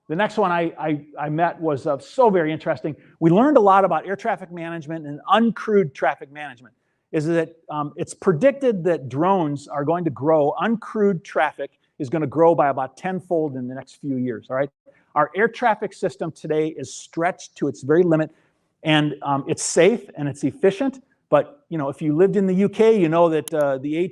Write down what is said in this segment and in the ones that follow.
The next one I met was so very interesting. We learned a lot about air traffic management and uncrewed traffic management. Is that it's predicted that drones are going to grow, uncrewed traffic is going to grow by about 10-fold in the next few years, all right? Our air traffic system today is stretched to its very limit, and it's safe and it's efficient, but you know, if you lived in the UK, you know that the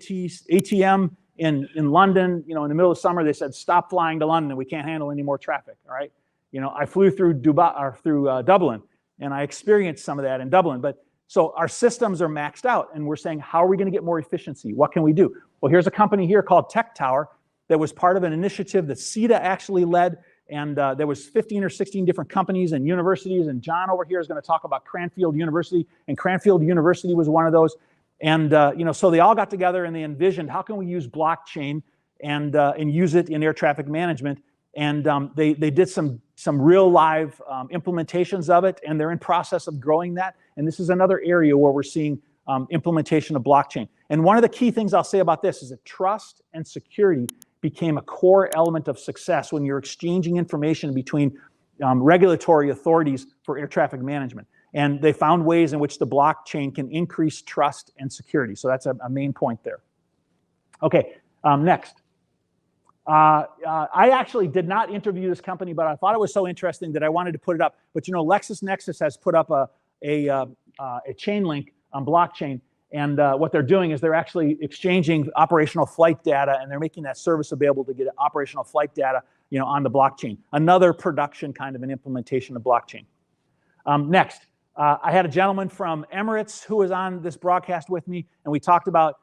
ATM in London, you know, in the middle of summer, they said, stop flying to London, we can't handle any more traffic, all right? You know, I flew through Dublin, and I experienced some of that in Dublin, but so our systems are maxed out, and we're saying, how are we going to get more efficiency? What can we do? Well, here's a company here called Tech Tower that was part of an initiative that CETA actually led, and there was 15 or 16 different companies and universities, and John over here is going to talk about Cranfield University, and Cranfield University was one of those. And you know, so they all got together and they envisioned, how can we use blockchain and use it in air traffic management? And they did some real live implementations of it, and they're in process of growing that. And this is another area where we're seeing implementation of blockchain. And one of the key things I'll say about this is that trust and security became a core element of success when you're exchanging information between regulatory authorities for air traffic management. And they found ways in which the blockchain can increase trust and security. So that's a main point there. Okay, next. I actually did not interview this company, but I thought it was so interesting that I wanted to put it up. But you know, LexisNexis has put up a chain link on blockchain, and what they're doing is they're actually exchanging operational flight data, and they're making that service available to get operational flight data, you know, on the blockchain. Another production kind of an implementation of blockchain. Next, I had a gentleman from Emirates who was on this broadcast with me, and we talked about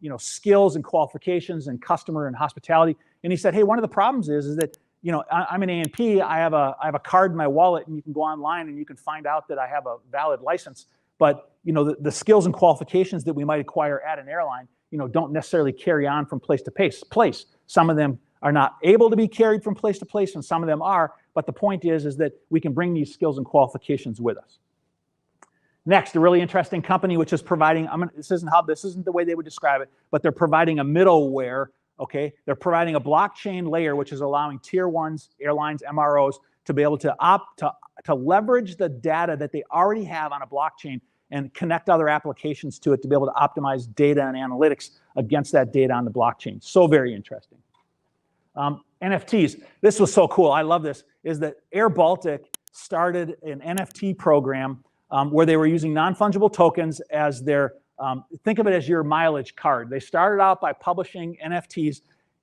you know, skills and qualifications and customer and hospitality. And he said, hey, one of the problems is that, you know, I'm an A&P, I have a card in my wallet, and you can go online and you can find out that I have a valid license. But, you know, the skills and qualifications that we might acquire at an airline, you know, don't necessarily carry on from place to place. Some of them are not able to be carried from place to place, and some of them are. But the point is that we can bring these skills and qualifications with us. Next, a really interesting company which is providing, this isn't the way they would describe it, but they're providing a middleware, okay? They're providing a blockchain layer which is allowing tier ones, airlines, MROs to be able to leverage the data that they already have on a blockchain and connect other applications to it to be able to optimize data and analytics against that data on the blockchain. So very interesting. NFTs, this was so cool, I love this, is that Air Baltic started an NFT program where they were using non-fungible tokens as their, think of it as your mileage card. They started out by publishing NFTs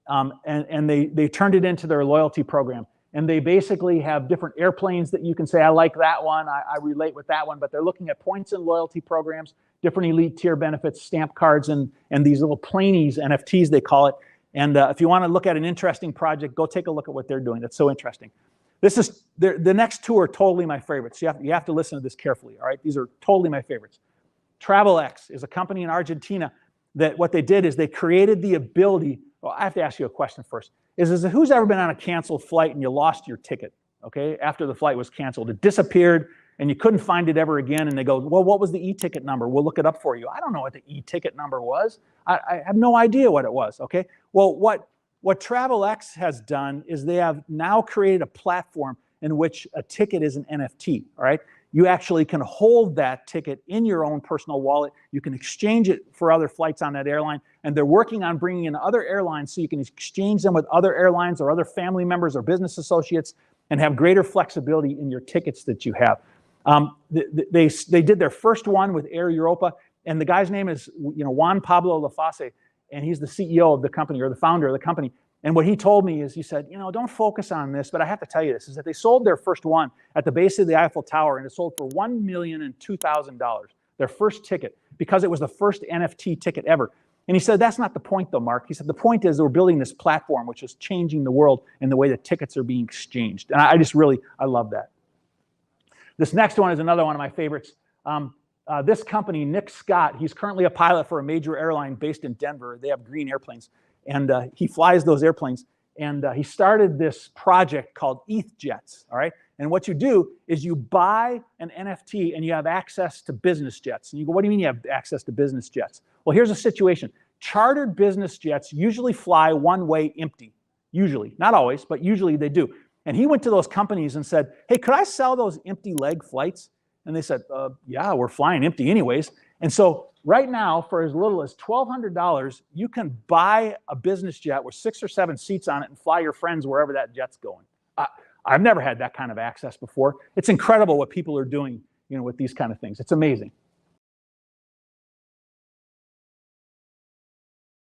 and they turned it into their loyalty program. And they basically have different airplanes that you can say, I like that one, I relate with that one, but they're looking at points and loyalty programs, different elite tier benefits, stamp cards, and these little planies, NFTs they call it. And if you want to look at an interesting project, go take a look at what they're doing. That's so interesting. This is, the next two are totally my favorites. You have to listen to this carefully, all right? These are totally my favorites. TravelX is a company in Argentina that what they did is they created the ability, well, I have to ask you a question first. Is who's ever been on a canceled flight and you lost your ticket, okay? After the flight was canceled, it disappeared and you couldn't find it ever again, and they go, well, what was the e-ticket number? We'll look it up for you. I don't know what the e-ticket number was. I have no idea what it was, okay? Well, what TravelX has done is they have now created a platform in which a ticket is an NFT, all right? You actually can hold that ticket in your own personal wallet. You can exchange it for other flights on that airline, and they're working on bringing in other airlines so you can exchange them with other airlines or other family members or business associates and have greater flexibility in your tickets that you have. They did their first one with Air Europa, and the guy's name is Juan Pablo Laface, and he's the CEO of the company, or the founder of the company. And what he told me is, he said, don't focus on this, but I have to tell you this, is that they sold their first one at the base of the Eiffel Tower, and it sold for $1,002,000, their first ticket, because it was the first NFT ticket ever. And he said, that's not the point though, Mark. He said, the point is we're building this platform which is changing the world in the way that tickets are being exchanged. And I love that. This next one is another one of my favorites. This company, Nick Scott, he's currently a pilot for a major airline based in Denver. They have green airplanes. And he flies those airplanes. And he started this project called ETH Jets, all right? And what you do is you buy an NFT and you have access to business jets. And you go, what do you mean you have access to business jets? Well, here's a situation. Chartered business jets usually fly one way empty. Usually, not always, but usually they do. And he went to those companies and said, hey, could I sell those empty leg flights? And they said, yeah, we're flying empty anyways. And so right now, for as little as $1,200, you can buy a business jet with 6 or 7 seats on it and fly your friends wherever that jet's going. I've never had that kind of access before. It's incredible what people are doing, with these kind of things. It's amazing.